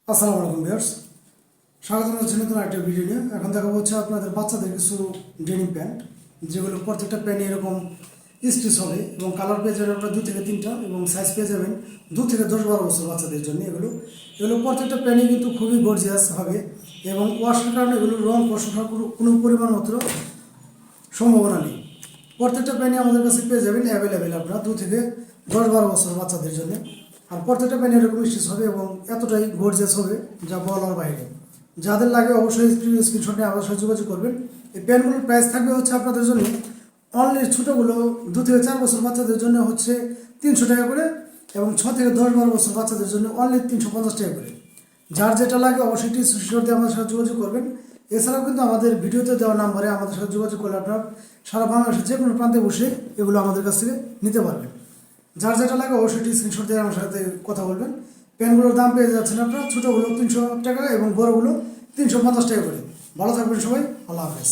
আসসালামু আলাইকুম ভিউয়ার্স, স্বাগত জানাচ্ছি নতুন একটা ভিডিও নিয়ে। এখন দেখাবো হচ্ছে আপনাদের বাচ্চাদের কিছু ডেনিম প্যান্ট, যেগুলো প্রত্যেকটা প্যান্টে এরকম স্টিচ হবে এবং কালার পেয়ে যাবেন আপনারা 2 থেকে 3টা এবং সাইজ পেয়ে যাবেন 2 থেকে 10-12 বছর বাচ্চাদের জন্য। এগুলো এগুলো প্রত্যেকটা প্যান্টে কিন্তু খুবই গর্জিয়াস হবে এবং ওয়াশের কারণে এগুলো রং কষা কোনো পরিমাণ মাত্র সম্ভাবনা নেই। প্রত্যেকটা প্যান্টই আমাদের কাছে পেয়ে যাবেন অ্যাভেলেবেল আপনারা 2 থেকে 10-12 বছর বাচ্চাদের জন্য। আর প্রত্যেকটা প্যান্ট এরকম স্টিচ হবে এবং এতটাই গর্জিয়াস হবে যা বলার বাইরে। যাদের লাগে অবশ্যই স্ক্রিনশট নিয়ে আমার সাথে যোগাযোগ করবেন। এই প্যান্টগুলোর প্রাইস থাকবে হচ্ছে আপনাদের জন্য অনলি ছোটোগুলো 2 থেকে 4 বছর বাচ্চাদের জন্য হচ্ছে 300 টাকা করে এবং 6 থেকে 10-12 বছর বাচ্চাদের জন্য অনলি 350 টাকা করে। যার যেটা লাগে অবশ্যই স্ক্রিনশট দিয়ে আমাদের সাথে যোগাযোগ করবেন। এছাড়াও কিন্তু আমাদের ভিডিওতে দেওয়া নাম্বারে আমাদের সাথে যোগাযোগ করলে আপনার সারা বাংলাদেশের যে কোনো প্রান্তে বসে এগুলো আমাদের কাছ থেকে নিতে পারবেন। যার যেটা লাগে অবশ্যই স্ক্রিনশট দিয়ে আমার সাথে কথা বলবেন। পেনগুলোর দাম পেয়ে যাচ্ছেন আপনারা ছোটোগুলো 300 টাকা এবং বড়গুলো 350 টাকা করে। ভালো থাকবেন সবাই, আল্লাহ হাফেজ।